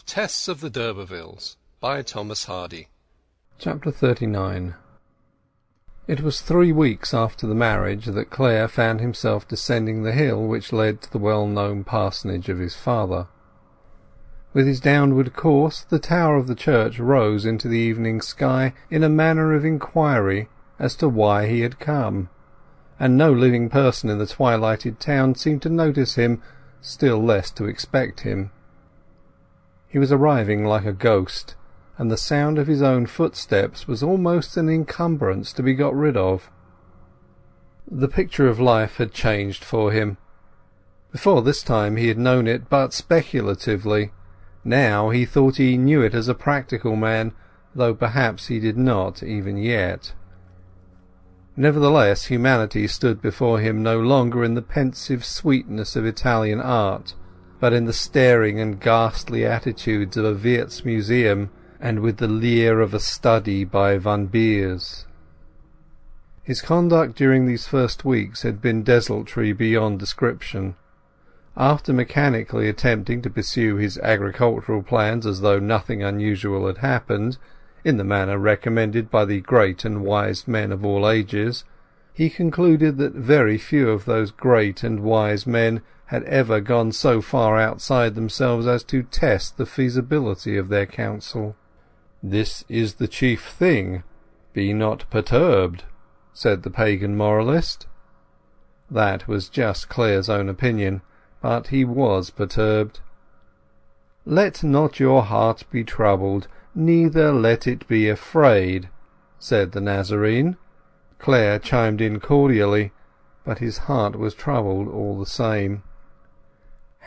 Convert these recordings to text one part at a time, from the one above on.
Tess of the d'Urbervilles by Thomas Hardy. Chapter 39. It was 3 weeks after the marriage that Clare found himself descending the hill which led to the well-known parsonage of his father. With his downward course the tower of the church rose into the evening sky in a manner of inquiry as to why he had come, and no living person in the twilighted town seemed to notice him, still less to expect him. He was arriving like a ghost, and the sound of his own footsteps was almost an encumbrance to be got rid of. The picture of life had changed for him. Before this time he had known it but speculatively. Now he thought he knew it as a practical man, though perhaps he did not even yet. Nevertheless, humanity stood before him no longer in the pensive sweetness of Italian art, but in the staring and ghastly attitudes of a Wiertz museum, and with the leer of a study by Van Beers. His conduct during these first weeks had been desultory beyond description. After mechanically attempting to pursue his agricultural plans as though nothing unusual had happened, in the manner recommended by the great and wise men of all ages, he concluded that very few of those great and wise men had ever gone so far outside themselves as to test the feasibility of their counsel. "This is the chief thing. Be not perturbed," said the pagan moralist. That was just Clare's own opinion, but he was perturbed. "Let not your heart be troubled, neither let it be afraid," said the Nazarene. Clare chimed in cordially, but his heart was troubled all the same.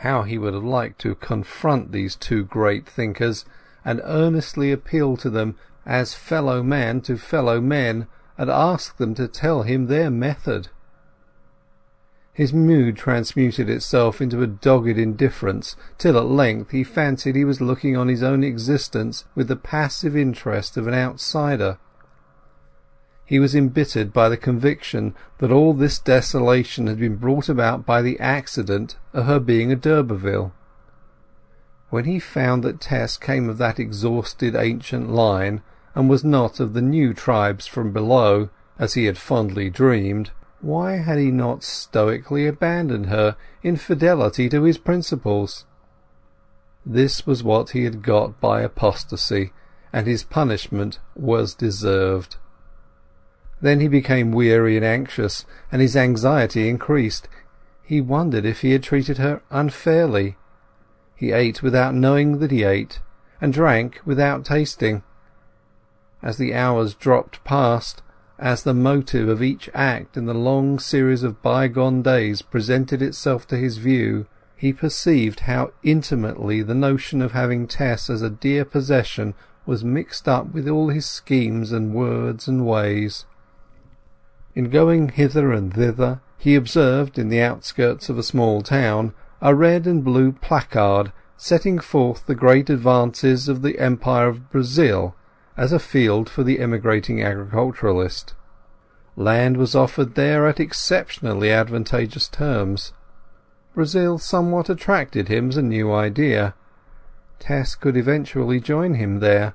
How he would have liked to confront these two great thinkers, and earnestly appeal to them as fellow man to fellow men, and ask them to tell him their method. His mood transmuted itself into a dogged indifference, till at length he fancied he was looking on his own existence with the passive interest of an outsider. He was embittered by the conviction that all this desolation had been brought about by the accident of her being a d'Urberville. When he found that Tess came of that exhausted ancient line, and was not of the new tribes from below, as he had fondly dreamed, why had he not stoically abandoned her in fidelity to his principles? This was what he had got by apostasy, and his punishment was deserved. Then he became weary and anxious, and his anxiety increased. He wondered if he had treated her unfairly. He ate without knowing that he ate, and drank without tasting. As the hours dropped past, as the motive of each act in the long series of bygone days presented itself to his view, he perceived how intimately the notion of having Tess as a dear possession was mixed up with all his schemes and words and ways. In going hither and thither he observed, in the outskirts of a small town, a red and blue placard setting forth the great advances of the Empire of Brazil as a field for the emigrating agriculturalist. Land was offered there at exceptionally advantageous terms. Brazil somewhat attracted him as a new idea. Tess could eventually join him there,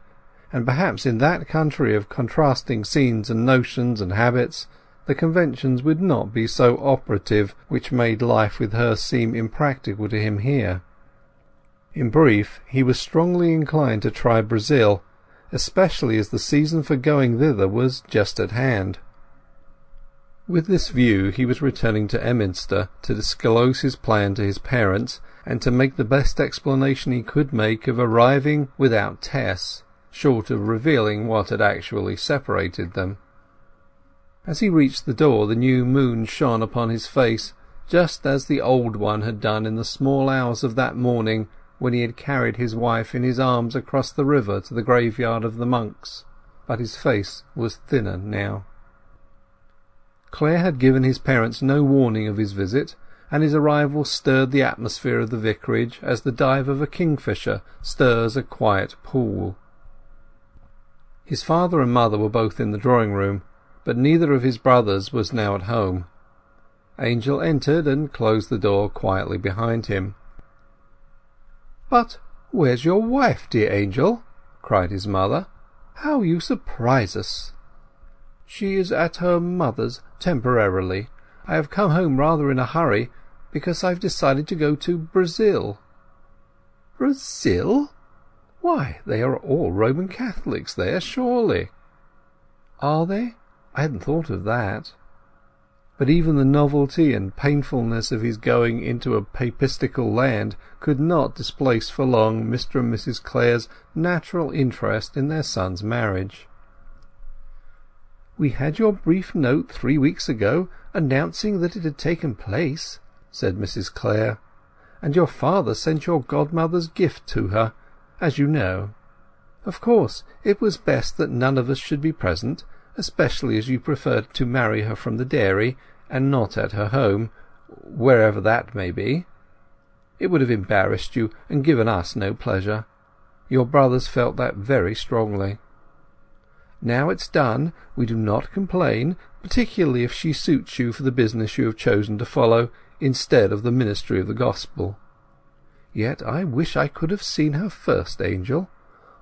and perhaps in that country of contrasting scenes and notions and habits the conventions would not be so operative which made life with her seem impracticable to him here. In brief, he was strongly inclined to try Brazil, especially as the season for going thither was just at hand. With this view he was returning to Emminster to disclose his plan to his parents, and to make the best explanation he could make of arriving without Tess, short of revealing what had actually separated them. As he reached the door the new moon shone upon his face, just as the old one had done in the small hours of that morning when he had carried his wife in his arms across the river to the graveyard of the monks, but his face was thinner now. Clare had given his parents no warning of his visit, and his arrival stirred the atmosphere of the vicarage as the dive of a kingfisher stirs a quiet pool. His father and mother were both in the drawing-room, but neither of his brothers was now at home. Angel entered and closed the door quietly behind him. "But "Where's your wife, dear Angel?" cried his mother. "How you surprise us!" "She is at her mother's temporarily. I have come home rather in a hurry, because I've decided to go to Brazil." "Brazil? Why, they are all Roman Catholics there, surely." "Are they? I hadn't thought of that." But even the novelty and painfulness of his going into a papistical land could not displace for long Mr. and Mrs. Clare's natural interest in their son's marriage. "We had your brief note 3 weeks ago announcing that it had taken place," said Mrs. Clare, "and your father sent your godmother's gift to her, as you know. Of course it was best that none of us should be present, especially as you preferred to marry her from the dairy, and not at her home, wherever that may be. It would have embarrassed you and given us no pleasure. Your brothers felt that very strongly. Now it's done, we do not complain, particularly if she suits you for the business you have chosen to follow, instead of the ministry of the gospel. Yet I wish I could have seen her first, Angel,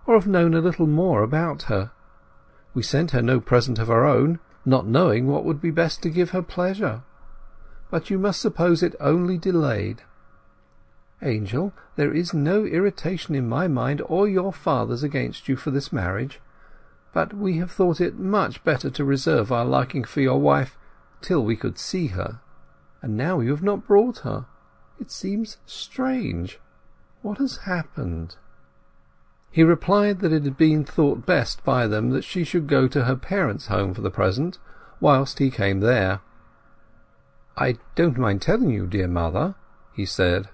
or have known a little more about her. We sent her no present of our own, not knowing what would be best to give her pleasure. But you must suppose it only delayed. Angel, there is no irritation in my mind or your father's against you for this marriage, but we have thought it much better to reserve our liking for your wife till we could see her. And now you have not brought her. It seems strange. What has happened?" He replied that it had been thought best by them that she should go to her parents' home for the present, whilst he came there. "I don't mind telling you, dear mother," he said,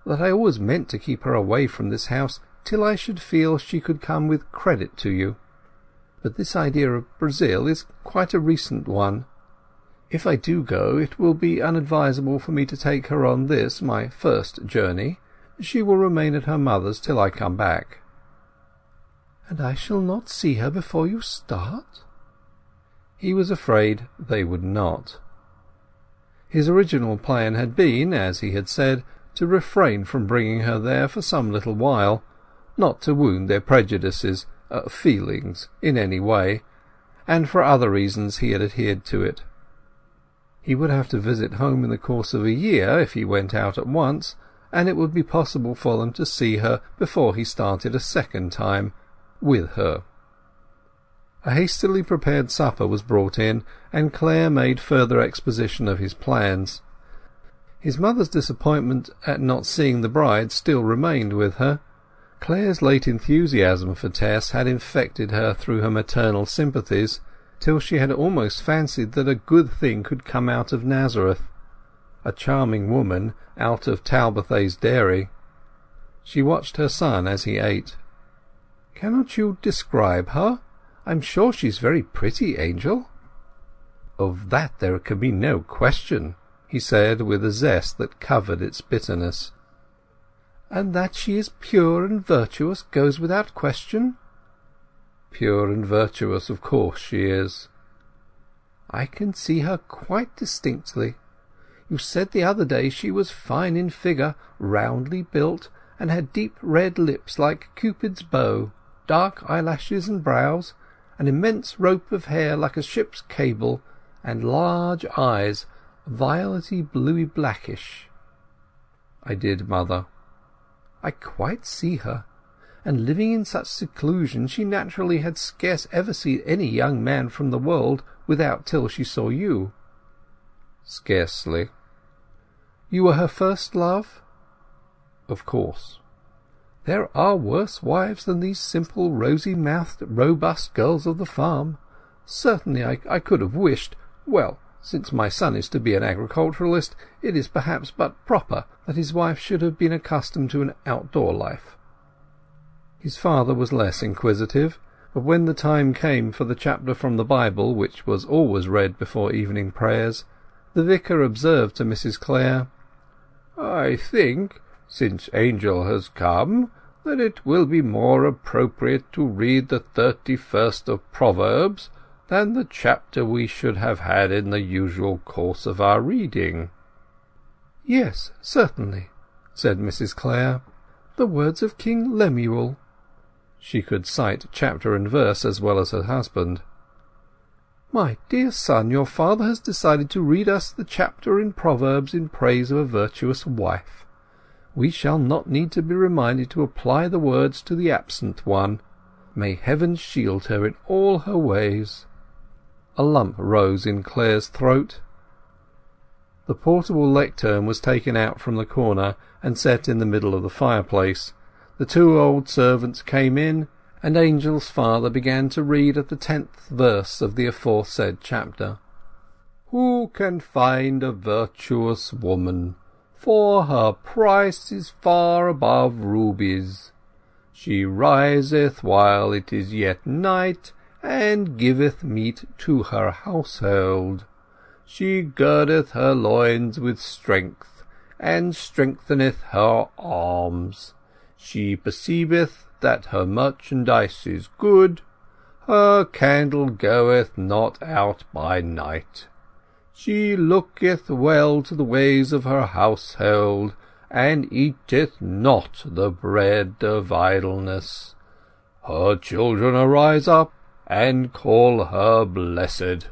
"that I always meant to keep her away from this house till I should feel she could come with credit to you. But this idea of Brazil is quite a recent one. If I do go, it will be unadvisable for me to take her on this, my first journey. She will remain at her mother's till I come back." "And I shall not see her before you start?" He was afraid they would not. His original plan had been, as he had said, to refrain from bringing her there for some little while, not to wound their prejudices, feelings, in any way, and for other reasons he had adhered to it. He would have to visit home in the course of a year if he went out at once, and it would be possible for them to see her before he started a second time, with her. A hastily prepared supper was brought in, and Clare made further exposition of his plans. His mother's disappointment at not seeing the bride still remained with her. Clare's late enthusiasm for Tess had infected her through her maternal sympathies, till she had almost fancied that a good thing could come out of Nazareth, a charming woman out of Talbothays Dairy. She watched her son as he ate. "Cannot you describe her? I'm sure she's very pretty, Angel." "Of that there can be no question," he said, with a zest that covered its bitterness. "And that she is pure and virtuous goes without question?" "Pure and virtuous, of course she is." "I can see her quite distinctly. You said the other day she was fine in figure, roundly built, and had deep red lips like Cupid's bow, dark eyelashes and brows, an immense rope of hair like a ship's cable, and large eyes, violety bluey blackish." "I did, mother." "I quite see her. And living in such seclusion she naturally had scarce ever seen any young man from the world without till she saw you." "Scarcely." "You were her first love?" "Of course." "There are worse wives than these simple, rosy-mouthed, robust girls of the farm. Certainly I could have wished—well, since my son is to be an agriculturalist, it is perhaps but proper that his wife should have been accustomed to an outdoor life." His father was less inquisitive, but when the time came for the chapter from the Bible, which was always read before evening prayers, the vicar observed to Mrs. Clare, "I think, since Angel has come, that it will be more appropriate to read the 31st of Proverbs than the chapter we should have had in the usual course of our reading." "Yes, certainly," said Mrs. Clare. the words of King Lemuel." She could cite chapter and verse as well as her husband. "My dear son, your father has decided to read us the chapter in Proverbs in praise of a virtuous wife. We shall not need to be reminded to apply the words to the absent one. May heaven shield her in all her ways." A lump rose in Clare's throat. The portable lectern was taken out from the corner and set in the middle of the fireplace. The two old servants came in, and Angel's father began to read at the 10th verse of the aforesaid chapter. "Who can find a virtuous woman? For her price is far above rubies. She riseth while it is yet night, and giveth meat to her household. She girdeth her loins with strength, and strengtheneth her arms. She perceiveth that her merchandise is good. Her candle goeth not out by night. She looketh well to the ways of her household, and eateth not the bread of idleness. Her children arise up and call her blessed.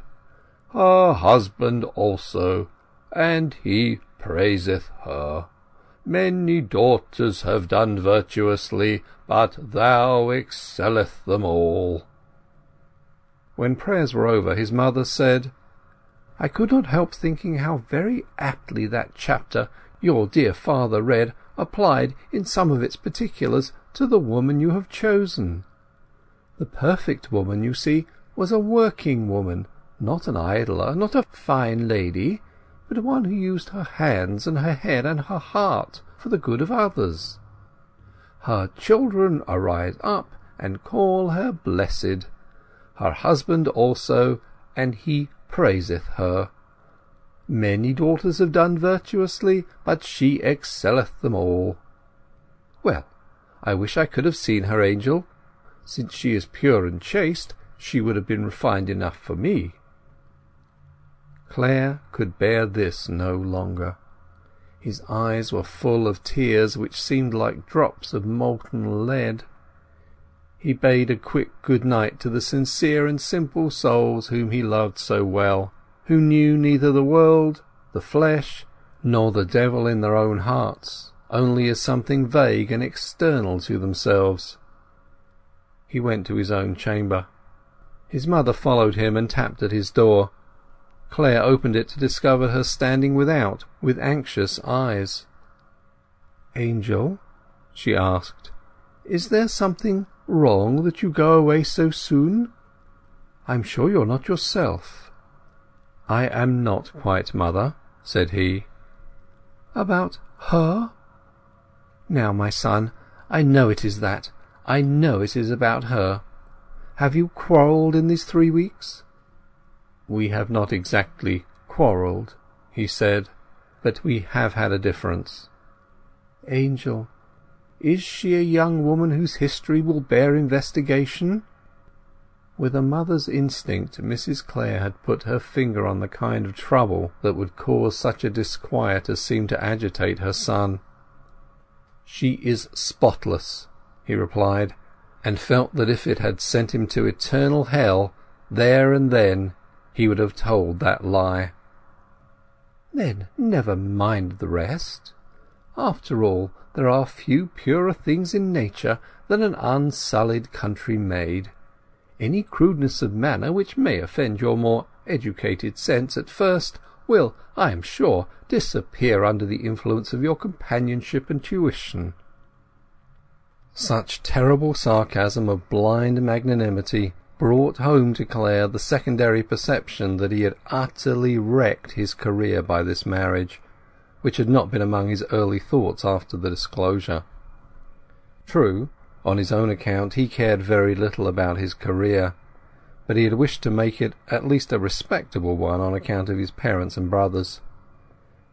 Her husband also, and he praiseth her. Many daughters have done virtuously, but thou excelleth them all." When prayers were over, his mother said, "I could not help thinking how very aptly that chapter your dear father read applied in some of its particulars to the woman you have chosen. The perfect woman, you see, was a working woman, not an idler, not a fine lady, but one who used her hands and her head and her heart for the good of others. Her children arise up and call her blessed. Her husband also, and he praiseth her. Many daughters have done virtuously, but she excelleth them all. Well, I wish I could have seen her, Angel. Since she is pure and chaste, she would have been refined enough for me." Clare could bear this no longer. His eyes were full of tears which seemed like drops of molten lead. He bade a quick good night to the sincere and simple souls whom he loved so well, who knew neither the world, the flesh, nor the devil in their own hearts, only as something vague and external to themselves. He went to his own chamber. His mother followed him and tapped at his door. Clare opened it to discover her standing without, with anxious eyes. "Angel," she asked, "is there something wrong that you go away so soon? I'm sure you're not yourself." "I am not quite, mother," said he. "About her?" "Now, my son, I know it is that. I know it is about her. Have you quarrelled in these 3 weeks?" "We have not exactly quarrelled," he said, "but we have had a difference." "Angel, is she a young woman whose history will bear investigation?" With a mother's instinct, Mrs. Clare had put her finger on the kind of trouble that would cause such a disquiet as seemed to agitate her son. "She is spotless," he replied, and felt that if it had sent him to eternal hell, there and then he would have told that lie. "Then never mind the rest. After all, there are few purer things in nature than an unsullied country maid. Any crudeness of manner which may offend your more educated sense at first will, I am sure, disappear under the influence of your companionship and tuition." Such terrible sarcasm of blind magnanimity brought home to Clare the secondary perception that he had utterly wrecked his career by this marriage, which had not been among his early thoughts after the disclosure. True, on his own account he cared very little about his career, but he had wished to make it at least a respectable one on account of his parents and brothers.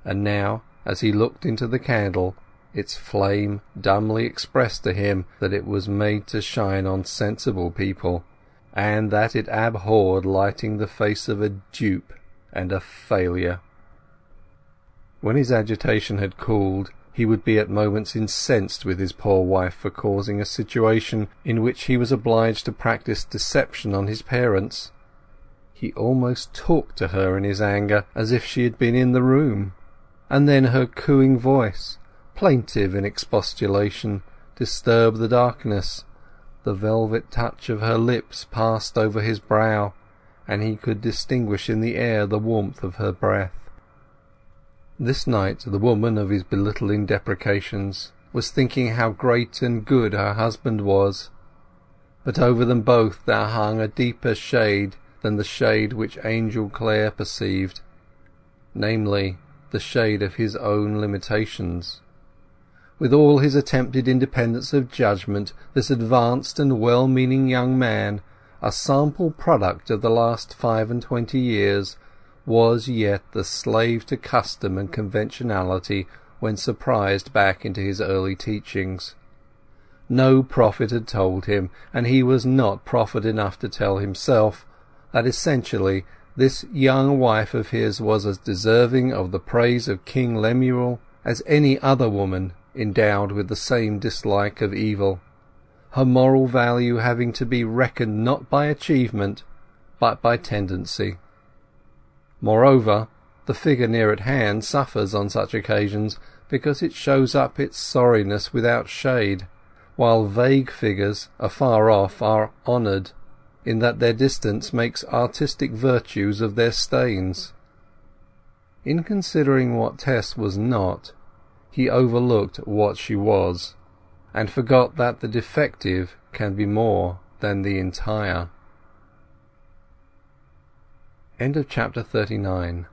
And now, as he looked into the candle, its flame dumbly expressed to him that it was made to shine on sensible people, and that it abhorred lighting the face of a dupe and a failure. When his agitation had cooled, he would be at moments incensed with his poor wife for causing a situation in which he was obliged to practice deception on his parents. He almost talked to her in his anger as if she had been in the room, and then her cooing voice, plaintive in expostulation, disturbed the darkness. The velvet touch of her lips passed over his brow, and he could distinguish in the air the warmth of her breath. This night the woman of his belittling deprecations was thinking how great and good her husband was, but over them both there hung a deeper shade than the shade which Angel Clare perceived, namely, the shade of his own limitations. With all his attempted independence of judgment, this advanced and well-meaning young man, a sample product of the last 25 years, was yet the slave to custom and conventionality when surprised back into his early teachings. No prophet had told him, and he was not prophet enough to tell himself, that essentially this young wife of his was as deserving of the praise of King Lemuel as any other woman endowed with the same dislike of evil, her moral value having to be reckoned not by achievement but by tendency. Moreover, the figure near at hand suffers on such occasions because it shows up its sorriness without shade, while vague figures afar off are honoured, in that their distance makes artistic virtues of their stains. In considering what Tess was not, he overlooked what she was, and forgot that the defective can be more than the entire. End of chapter 39.